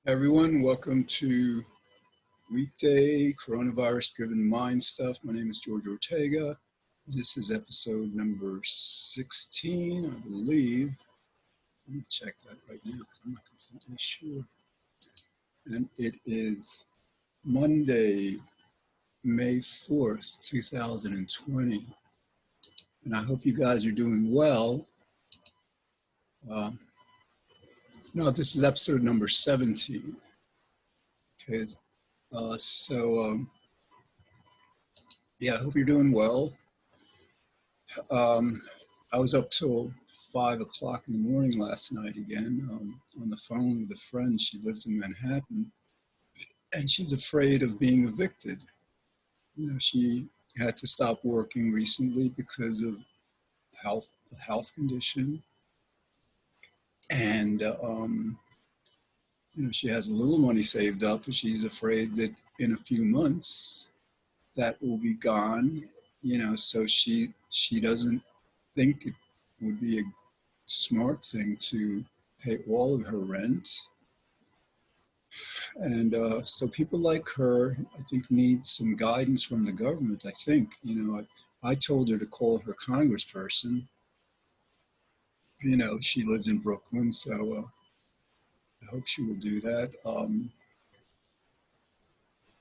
Everyone, welcome to weekday coronavirus-driven mind stuff. My name is George Ortega. This is episode number 16, I believe. Let me check that right now because I'm not completely sure. And it is Monday, May 4th, 2020. And I hope you guys are doing well. No, this is episode number 17. Okay. Yeah, I hope you're doing well. I was up till 5 o'clock in the morning last night again on the phone with a friend. She lives in Manhattan, and she's afraid of being evicted. You know, she had to stop working recently because of health condition, and she has a little money saved up, but she's afraid that in a few months that will be gone. So she doesn't think it would be a smart thing to pay all of her rent. And so people like her, I think, need some guidance from the government, I think. I told her to call her congressperson. She lives in Brooklyn, so I hope she will do that.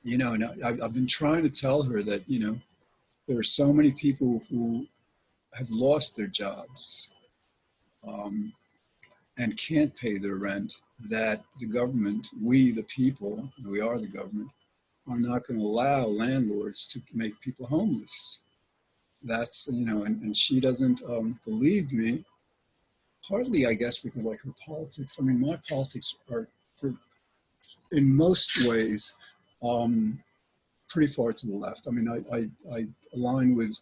And I've been trying to tell her that, there are so many people who have lost their jobs and can't pay their rent, that the government, we the people, we are the government, are not going to allow landlords to make people homeless. That's, and she doesn't believe me, partly, I guess, because like her politics. I mean, my politics are, in most ways, pretty far to the left. I mean, I align with,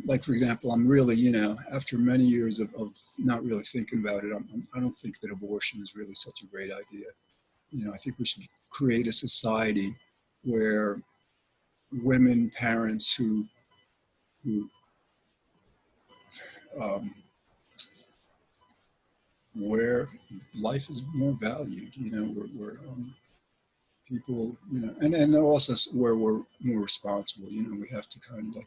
like, for example, I'm really, after many years of not really thinking about it, I don't think that abortion is really such a great idea. I think we should create a society where women, parents where life is more valued, where people, and also where we're more responsible. We have to kind of like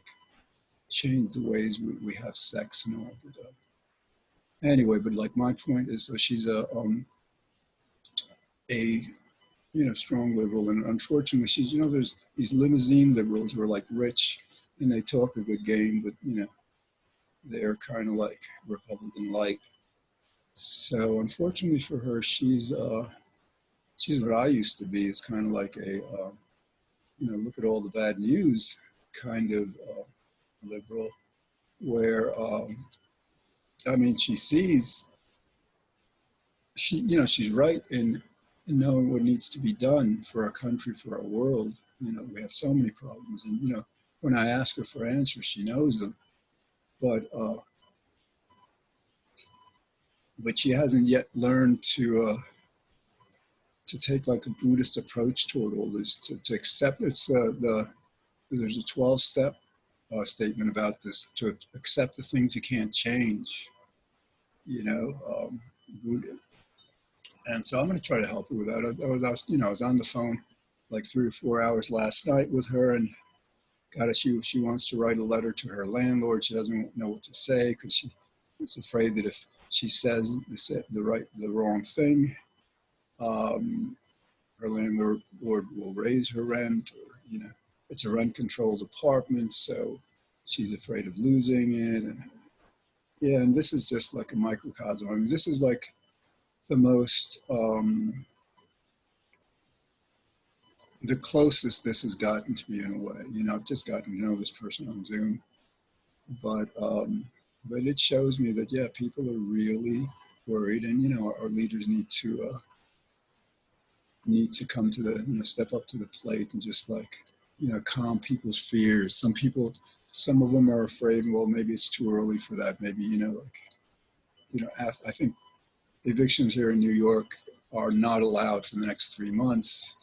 change the ways we have sex and all that. Anyway, but like my point is, so she's a strong liberal, and unfortunately she's, there's these limousine liberals who are like rich and they talk a good game, but they're kind of like Republican light. So unfortunately for her, she's what I used to be. It's kind of like a look at all the bad news kind of liberal, where I mean, she sees, she's right in knowing what needs to be done for our country, for our world. We have so many problems, and when I ask her for answers, she knows them, but she hasn't yet learned to take like a Buddhist approach toward all this, to accept. It's there's a 12-step statement about this, to accept the things you can't change. Buddha. And so I'm going to try to help her with that. I was on the phone like 3 or 4 hours last night with her, and she wants to write a letter to her landlord. She doesn't know what to say because she's afraid that if she says the wrong thing, her landlord will raise her rent, or it's a rent-controlled apartment, so she's afraid of losing it. And yeah, and this is just like a microcosm. I mean, this is like the most, the closest this has gotten to me in a way. I've just gotten to know this person on Zoom, but it shows me that, yeah, people are really worried, and our leaders need to come to the, step up to the plate and just like, calm people's fears. Some of them are afraid, well, maybe it's too early for that. Maybe, I think evictions here in New York are not allowed for the next 3 months,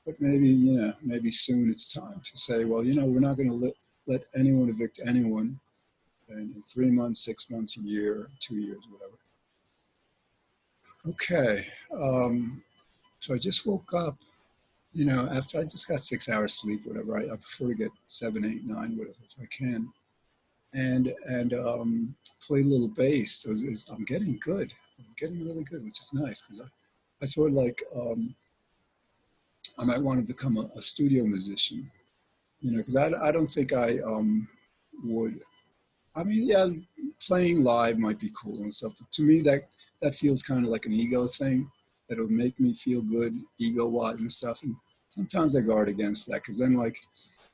but maybe soon it's time to say, well, we're not going to let anyone evict anyone in 3 months, 6 months, a year, 2 years, whatever. Okay. So I just woke up, you know, after I just got 6 hours sleep, whatever. I prefer to get 7, 8, 9, whatever, if I can. And play a little bass. So I'm getting good. I'm getting really good, which is nice because I thought like I might want to become a studio musician, you know, because I don't think I would. I mean, yeah, playing live might be cool and stuff, but to me that feels kind of like an ego thing that would make me feel good ego-wise and stuff. And sometimes I guard against that because then like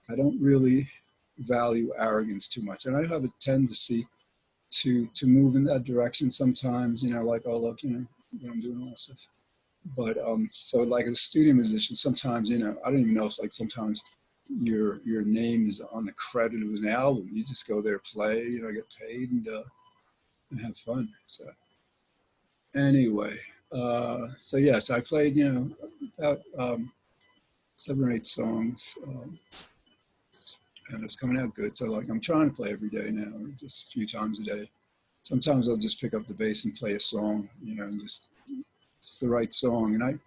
I don't really value arrogance too much, and I have a tendency to move in that direction sometimes. You know, like oh look, you know what I'm doing all this stuff. But so like as a studio musician, sometimes you know I don't even know if like sometimes your name is on the credit of an album. You just go there, play, you know, get paid, and have fun. So anyway, so yes, yeah, so I played you know about 7 or 8 songs, and it's coming out good. So like I'm trying to play every day now, or just a few times a day. Sometimes I'll just pick up the bass and play a song, you know, and just it's the right song. And I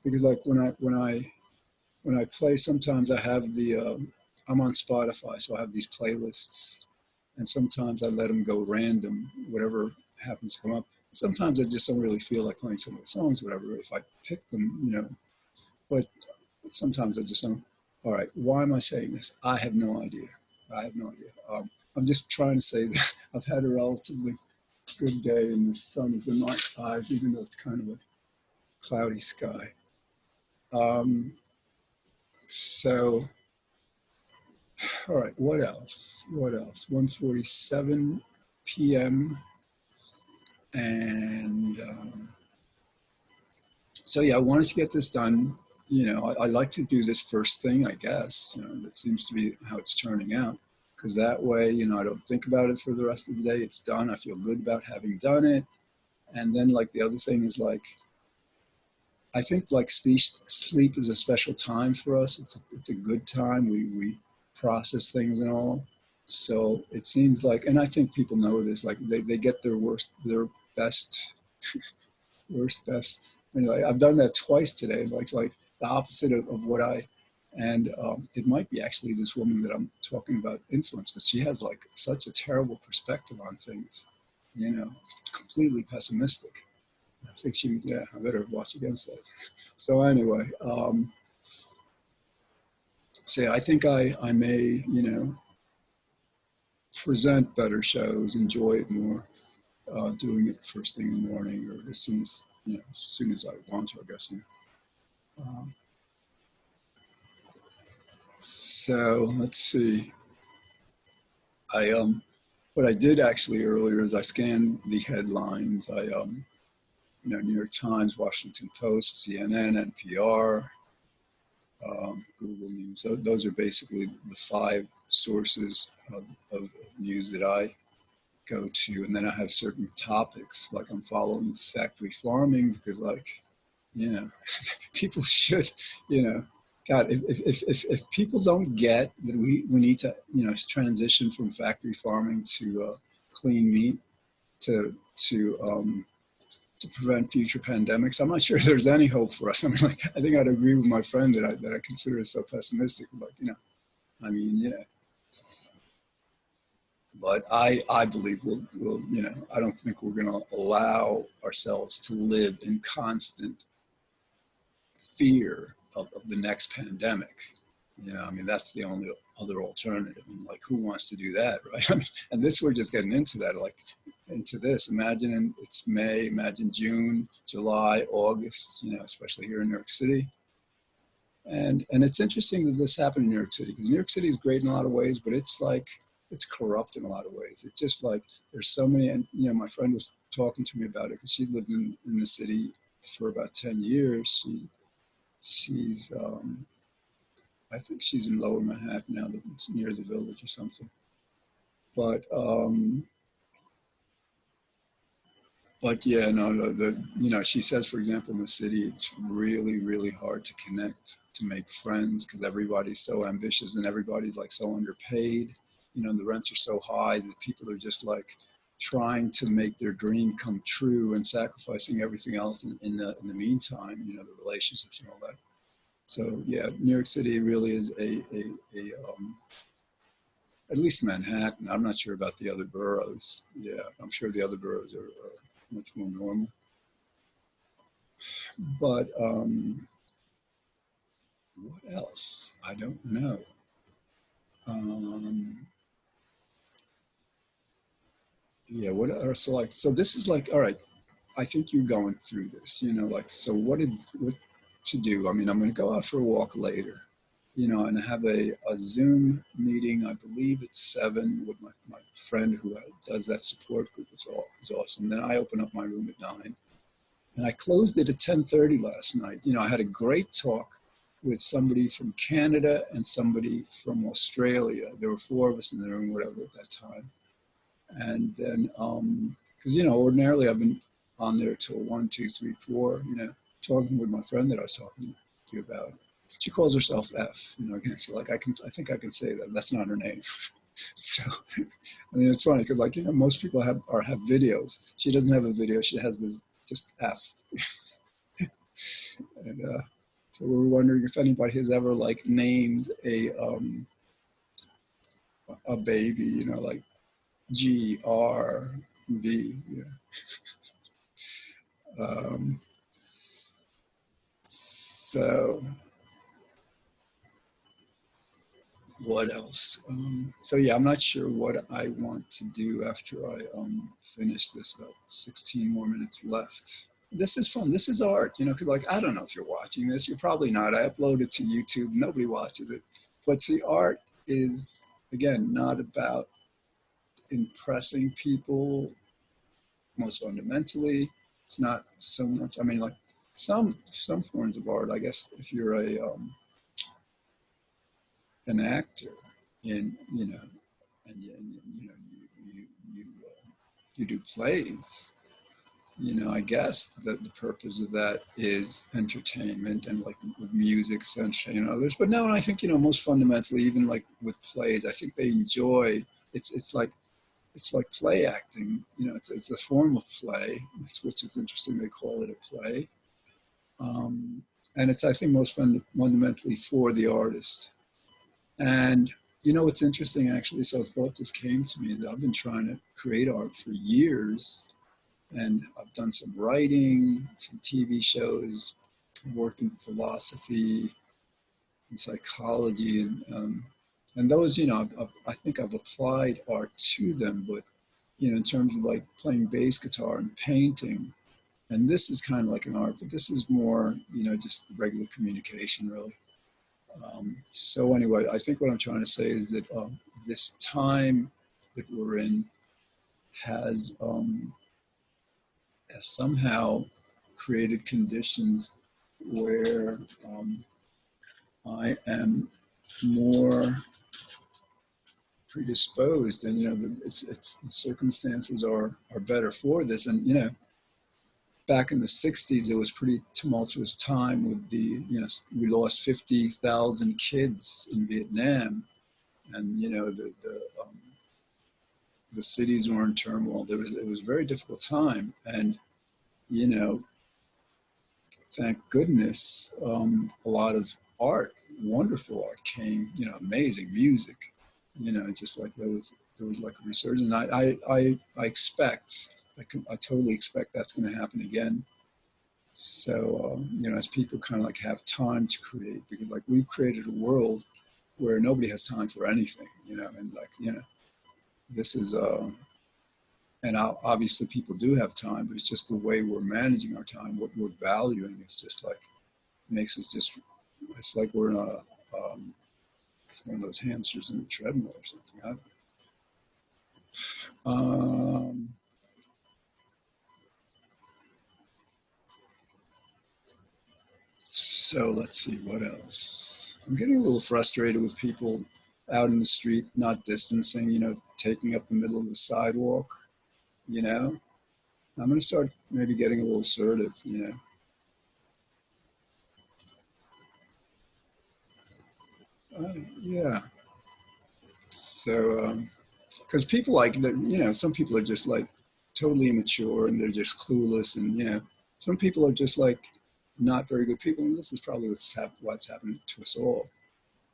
because like when I play, sometimes I have I'm on Spotify, so I have these playlists, and sometimes I let them go random, whatever happens to come up. Sometimes I just don't really feel like playing some of the songs, whatever. If I pick them, you know, but sometimes I just don't. All right, why am I saying this? I have no idea. I have no idea. I'm just trying to say that I've had a relatively good day, and the sun is in my eyes, even though it's kind of a cloudy sky. Um, so all right, what else? What else? 1:47 p.m. And so, yeah, I wanted to get this done. You know, I like to do this first thing, I guess. You know, that seems to be how it's turning out. Because that way, you know, I don't think about it for the rest of the day. It's done. I feel good about having done it. And then, like, the other thing is, like, I think, like, sleep is a special time for us. It's a good time. We process things and all. So it seems like, and I think people know this, like they get their best, best. Anyway, I've done that twice today, like the opposite of what and it might be actually this woman that I'm talking about influence, because she has like such a terrible perspective on things, you know, completely pessimistic. I think yeah, I better watch against that. So anyway, so yeah, I think I may, you know, present better shows, enjoy it more, doing it first thing in the morning or as soon as, you know, as soon as I want to, I guess. You know. So let's see. I what I did actually earlier is I scanned the headlines. You know, New York Times, Washington Post, CNN, NPR, Google News. So those are basically the 5 sources of news that I go to. And then I have certain topics, like I'm following factory farming because, like, you know, people should, you know, God, if people don't get that we need to, you know, transition from factory farming to clean meat to prevent future pandemics, I'm not sure there's any hope for us. I mean, like, I think I'd agree with my friend that I consider so pessimistic. Like, you know, I mean, yeah. But I believe we'll, you know, I don't think we're going to allow ourselves to live in constant fear of the next pandemic. You know, I mean, that's the only other alternative. And like, who wants to do that, right? I mean, and this, we're just getting into that, like, into this. Imagine it's May, imagine June, July, August, you know, especially here in New York City. And it's interesting that this happened in New York City, because New York City is great in a lot of ways, but it's like, it's corrupt in a lot of ways. It's just like, there's so many, and, you know, my friend was talking to me about it because she lived in the city for about 10 years. She's, I think she's in Lower Manhattan now, it's near the Village or something. But yeah, no, you know, she says, for example, in the city, it's really, really hard to connect, to make friends, because everybody's so ambitious and everybody's like so underpaid. You know, the rents are so high that people are just like, trying to make their dream come true and sacrificing everything else in the meantime, you know, the relationships and all that. So yeah, New York City really is at least Manhattan. I'm not sure about the other boroughs. Yeah, I'm sure the other boroughs are much more normal. But what else? I don't know. Um, yeah, what are so like? So this is like, all right. I think you're going through this, you know, like, so what to do? I mean, I'm going to go out for a walk later, you know, and have a Zoom meeting. I believe it's 7 with my friend who does that support group. It's awesome. Then I open up my room at 9, and I closed it at 10:30 last night. You know, I had a great talk with somebody from Canada and somebody from Australia. There were 4 of us in the room, whatever, at that time. And then, because, you know, ordinarily I've been on there till 1, 2, 3, 4, you know, talking with my friend that I was talking to you about. She calls herself F, you know, again, so like I think I can say that. That's not her name. So, I mean, it's funny because, like, you know, most people have videos. She doesn't have a video. She has this just F. And so we were wondering if anybody has ever like named a baby, you know, like GRB. Yeah. Um, so what else? So yeah, I'm not sure what I want to do after I finish this. About 16 more minutes left. This is fun. This is art. You know, like, I don't know if you're watching this. You're probably not. I upload it to YouTube. Nobody watches it. But see, art is, again, not about impressing people. Most fundamentally, it's not so much. I mean, like, some forms of art, I guess, if you're an actor in, you know, and you know, you do plays, you know, I guess that the purpose of that is entertainment, and like with music, sunshine and others. But no, and I think, you know, most fundamentally, even like with plays, I think they enjoy, it's like play acting, you know, it's a form of play, which is interesting. They call it a play. Um, and it's, I think, most fundamentally for the artist. And you know, it's interesting actually. So a thought just came to me that I've been trying to create art for years, and I've done some writing, some TV shows, worked in philosophy and psychology, and those, you know, I think I've applied art to them, but you know, in terms of like playing bass guitar and painting, and this is kind of like an art, but this is more, you know, just regular communication, really. So anyway, I think what I'm trying to say is that this time that we're in has, has somehow created conditions where I am more predisposed, and you know, it's the circumstances are better for this. And you know, back in the 60s, it was pretty tumultuous time with the, you know, we lost 50,000 kids in Vietnam, and you know, the cities were in turmoil. It was a very difficult time, and you know, thank goodness, a lot of art, wonderful art came. You know, amazing music. You know, just like there was like a resurgence. I expect, I totally expect that's going to happen again. So you know, as people kind of like have time to create, because like we've created a world where nobody has time for anything. You know, and like, you know, this is and obviously people do have time, but it's just the way we're managing our time, what we're valuing. It's just like, makes us just, it's like we're in one of those hamsters in a treadmill or something. Um, so let's see, what else? I'm getting a little frustrated with people out in the street not distancing, you know, taking up the middle of the sidewalk, you know. I'm going to start maybe getting a little assertive, you know. Yeah. So because people like that, you know, some people are just like totally immature and they're just clueless, and you know, some people are just like not very good people, and this is probably what's happened to us all.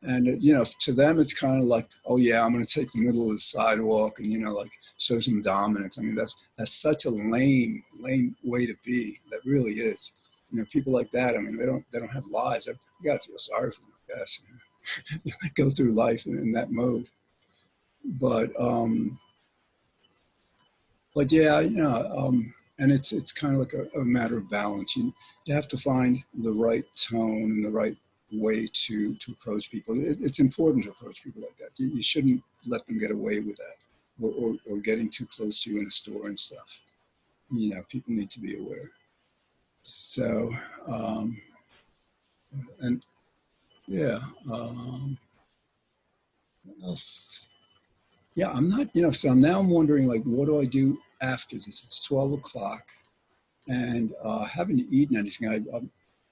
And you know, to them, it's kind of like, oh yeah, I'm going to take the middle of the sidewalk and you know, like show some dominance. I mean, that's such a lame way to be. That really is. You know, people like that. I mean, they don't have lives. You got to feel sorry for them, I guess. Go through life in that mode. But yeah, you know, and it's kind of like a matter of balance. You have to find the right tone and the right way to approach people. It's important to approach people like that. You shouldn't let them get away with that, or getting too close to you in a store and stuff. You know, people need to be aware. So, um, and yeah, what else? Yeah, I'm not, you know, so now I'm wondering, like, what do I do after this? It's 12 o'clock and I haven't eaten anything. I've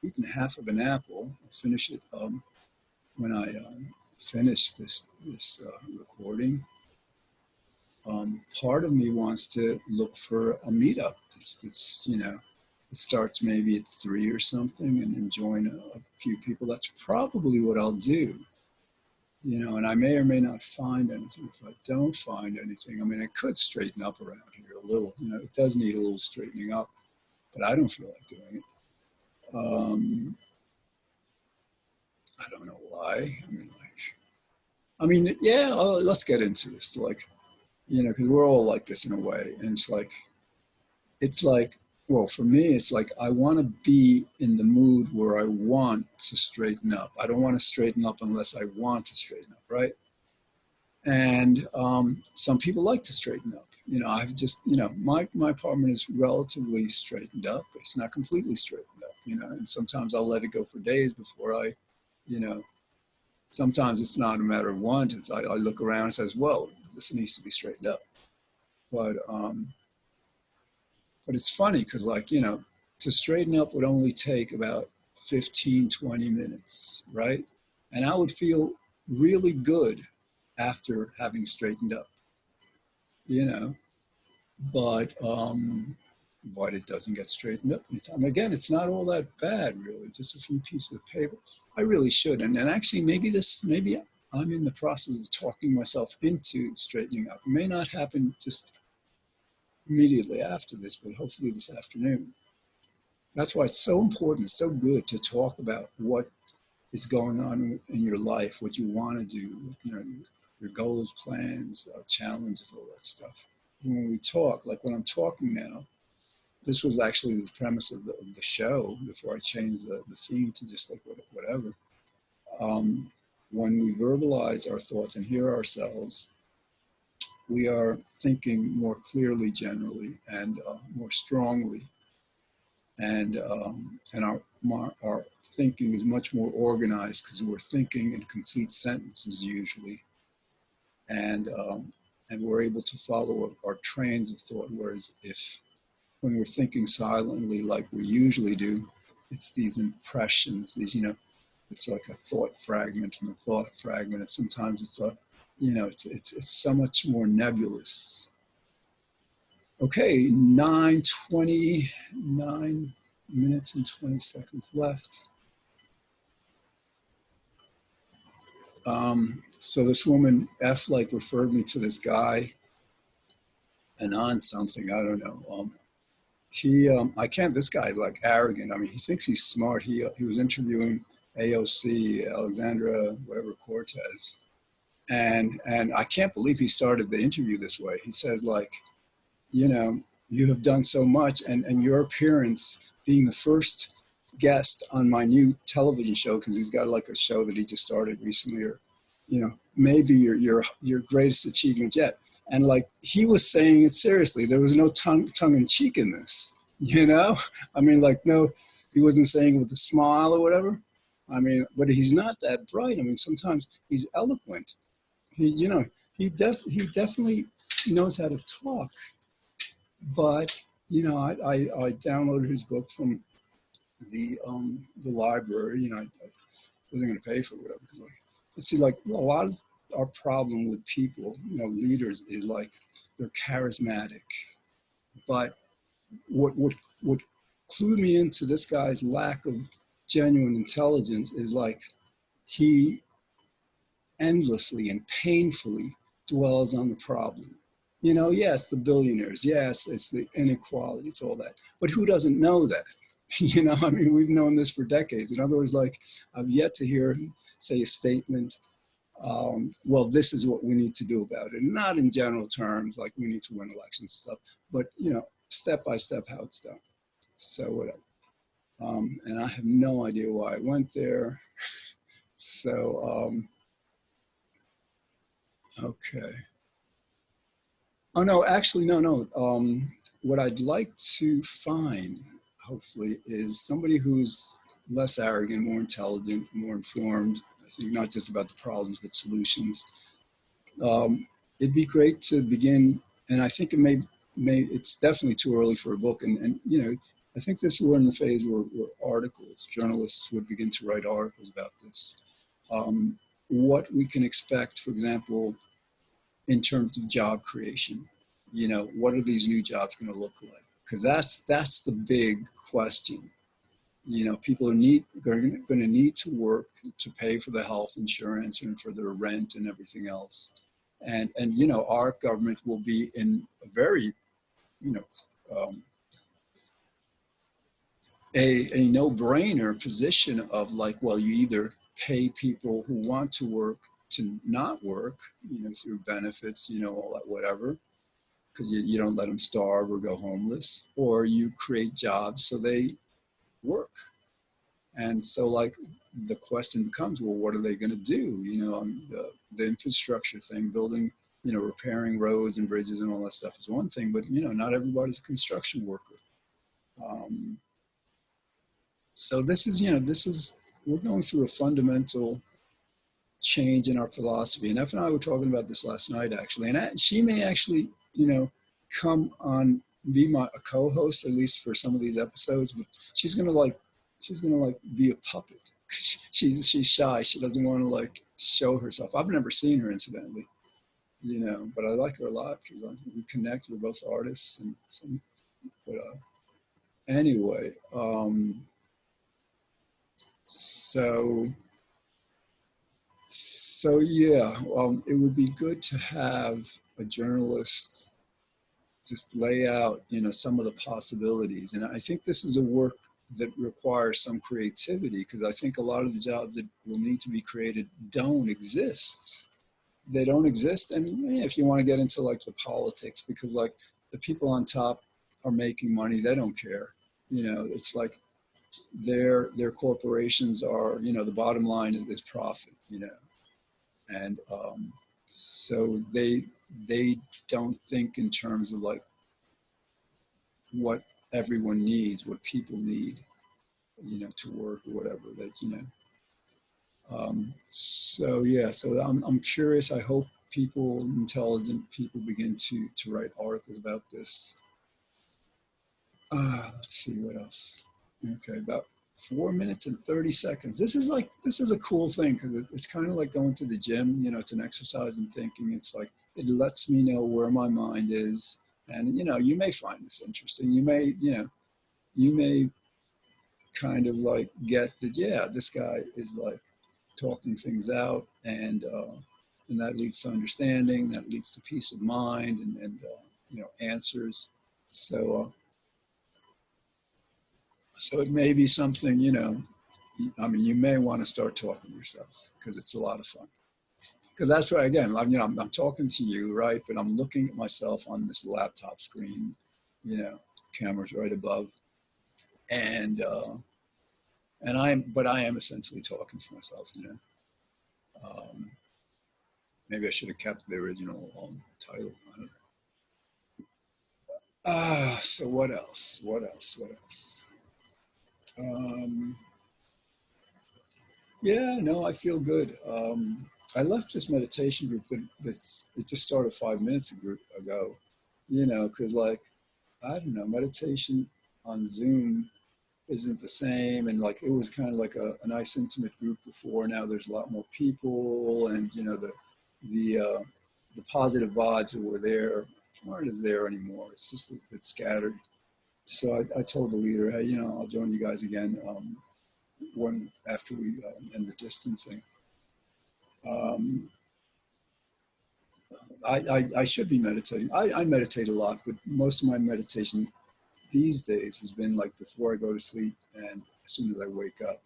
eaten half of an apple. I'll finish it when I finish this recording. Part of me wants to look for a meetup. It's you know, it starts maybe at 3 or something, and join a few people. That's probably what I'll do. You know, and I may or may not find anything. If I don't find anything, I mean, I could straighten up around here a little. You know, it does need a little straightening up, but I don't feel like doing it. I don't know why. I mean, yeah. Let's get into this. Like, you know, because we're all like this in a way, and it's like, well, for me, it's like I want to be in the mood where I want to straighten up. I don't want to straighten up unless I want to straighten up, right? And some people like to straighten up. You know, I've just, you know, my apartment is relatively straightened up, but it's not completely straightened up. You know, and sometimes I'll let it go for days before I, you know, sometimes it's not a matter of want. It's I look around and says, well, this needs to be straightened up. But but it's funny because, like, you know, to straighten up would only take about 15, 20 minutes, right? And I would feel really good after having straightened up, you know. But but it doesn't get straightened up anytime. Again, it's not all that bad, really. Just a few pieces of paper. I really should. And actually, maybe I'm in the process of talking myself into straightening up. It may not happen just immediately after this, but hopefully this afternoon. That's why it's so important, so good to talk about what is going on in your life, what you want to do, you know, your goals, plans, challenges, all that stuff. When we talk, like when I'm talking now, this was actually the premise of the show before I changed the theme to just like whatever. Um, when we verbalize our thoughts and hear ourselves, we are thinking more clearly generally and more strongly, and our thinking is much more organized because we're thinking in complete sentences usually, and and we're able to follow our trains of thought. Whereas if when we're thinking silently like we usually do, it's these impressions, these, you know, it's like a thought fragment and a thought fragment. And sometimes it's a, you know, it's so much more nebulous. Okay, 9:29 minutes and 20 seconds left. So this woman, F, like referred me to this guy, and on something, I don't know. I can't, this guy's like arrogant. I mean, he thinks he's smart. He was interviewing AOC, Alexandra, whatever, Cortez. And I can't believe he started the interview this way. He says, like, you know, you have done so much, and your appearance being the first guest on my new television show, because he's got like a show that he just started recently, or, you know, maybe your greatest achievement yet. And like he was saying it seriously. There was no tongue in cheek in this, you know? I mean, like, no, he wasn't saying it with a smile or whatever. I mean, but he's not that bright. I mean, sometimes he's eloquent. You know, he definitely knows how to talk. But you know, I downloaded his book from the library. You know, I wasn't going to pay for it, whatever. Like, let's see, like a lot of our problem with people, leaders, is like they're charismatic. But what clued me into this guy's lack of genuine intelligence is like he endlessly and painfully dwells on the problem. Yes, the billionaires, yes, it's the inequality, it's all that. But who doesn't know that? I mean, we've known this for decades. In other words, like, I've yet to hear him say a statement, well, this is what we need to do about it. Not in general terms, like we need to win elections and stuff, but, step by step how it's done. So whatever. And I have no idea why I went there. So, okay. Oh, no, actually, no. What I'd like to find, hopefully, is somebody who's less arrogant, more intelligent, more informed, not just about the problems, but solutions. It'd be great to begin, and I think it's definitely too early for a book. And I think we're in the phase where journalists would begin to write articles about this. What we can expect, for example, in terms of job creation. What are these new jobs going to look like? Because that's the big question. People are going to need to work to pay for the health insurance and for their rent and everything else. And our government will be in a very, um, a no-brainer position of like, well, you either pay people who want to work to not work, through benefits, all that, whatever, because you don't let them starve or go homeless, or you create jobs so they work. And so, like, the question becomes, well, what are they going to do? The infrastructure thing, building, repairing roads and bridges and all that stuff is one thing, but, not everybody's a construction worker. So we're going through a fundamental change in our philosophy. And F and I were talking about this last night, actually. And she may actually, come on, be a co-host, at least for some of these episodes. But she's gonna be a puppet. She's shy. She doesn't want to like show herself. I've never seen her, incidentally. But I like her a lot because we connect. We're both artists, and some. But anyway, so. So yeah, it would be good to have a journalist just lay out, some of the possibilities. And I think this is a work that requires some creativity, because I think a lot of the jobs that will need to be created don't exist. They don't exist. And if you want to get into like the politics, because like the people on top are making money, they don't care. It's like their corporations are, the bottom line is profit, and so they don't think in terms of like what everyone needs, what people need, to work or whatever. So yeah, so I'm curious. I hope intelligent people begin to write articles about this. Let's see what else. Okay, about 4 minutes and 30 seconds. This is a cool thing, because it's kind of like going to the gym. It's an exercise in thinking. It's like, it lets me know where my mind is. And, you may find this interesting. You may kind of like get that, yeah, this guy is like talking things out, and that leads to understanding, that leads to peace of mind, and answers. So, so it may be something, I mean, you may want to start talking to yourself, because it's a lot of fun. Because that's why, again, I'm talking to you, right? But I'm looking at myself on this laptop screen, camera's right above. And but I am essentially talking to myself, Um, maybe I should have kept the original title. I don't know. So what else? What else? What else? Um, Yeah, no, I feel good. I left this meditation group it just started 5 minutes ago, because like, I don't know, meditation on Zoom isn't the same. And like, it was kind of like a nice intimate group before. Now there's a lot more people, and, the positive vibes that were there aren't as there anymore. It's just a bit scattered. So I told the leader, hey, I'll join you guys again after we end the distancing. I should be meditating. I meditate a lot, but most of my meditation these days has been like before I go to sleep and as soon as I wake up.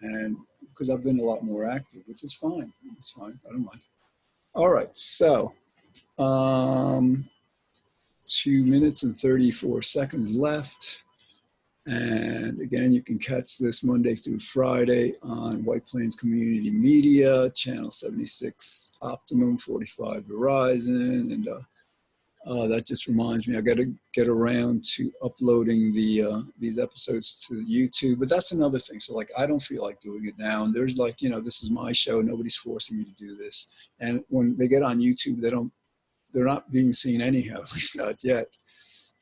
And because I've been a lot more active, which is fine. It's fine. I don't mind. All right. So 2 minutes and 34 seconds left. And again, you can catch this Monday through Friday on White Plains Community Media, channel 76 Optimum, 45 Verizon. And that just reminds me, I got to get around to uploading these episodes to YouTube. But that's another thing. So like, I don't feel like doing it now. And there's like, this is my show. Nobody's forcing me to do this. And when they get on YouTube, they're not being seen anyhow, at least not yet.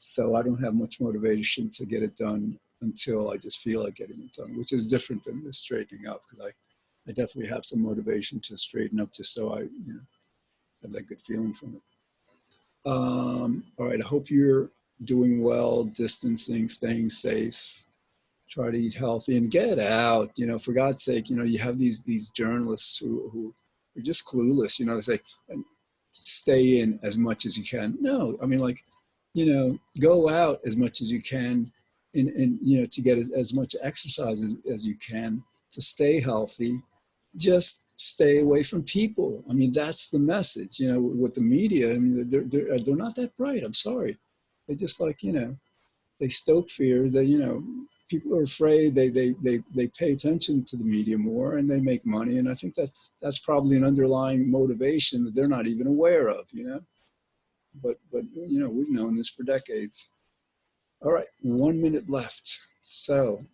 So I don't have much motivation to get it done until I just feel like getting it done, which is different than the straightening up, because I definitely have some motivation to straighten up just so I have that good feeling from it. All right, I hope you're doing well, distancing, staying safe, try to eat healthy and get out, for God's sake. You have these journalists who are just clueless, they say, stay in as much as you can. No, I mean, like, go out as much as you can and to get as much exercise as you can to stay healthy. Just stay away from people. I mean, that's the message, with the media. I mean, they're not that bright. I'm sorry. They just like, they stoke fear that, people are afraid. They pay attention to the media more and they make money. And I think that's probably an underlying motivation that they're not even aware of, But we've known this for decades. All right, 1 minute left. So,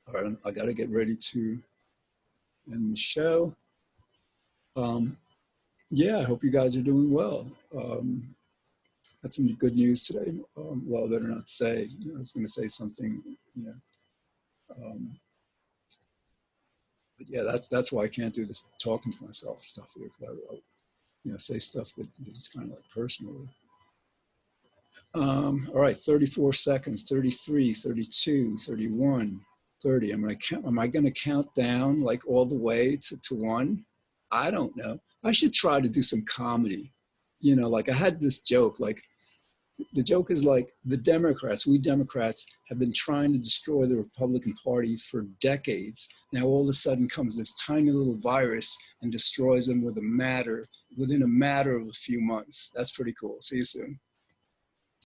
all right, I got to get ready to end the show. Yeah, I hope you guys are doing well. Had some good news today. Well, I better not say. I was going to say something. But yeah, that's why I can't do this talking to myself stuff here. I say stuff that is kind of like personal. All right, 34 seconds, 33, 32, 31, 30. Am I going to count down like all the way to 1? I don't know. I should try to do some comedy. Like I had this joke, like the joke is like we Democrats have been trying to destroy the Republican Party for decades. Now all of a sudden comes this tiny little virus and destroys them within a matter of a few months. That's pretty cool. See you soon.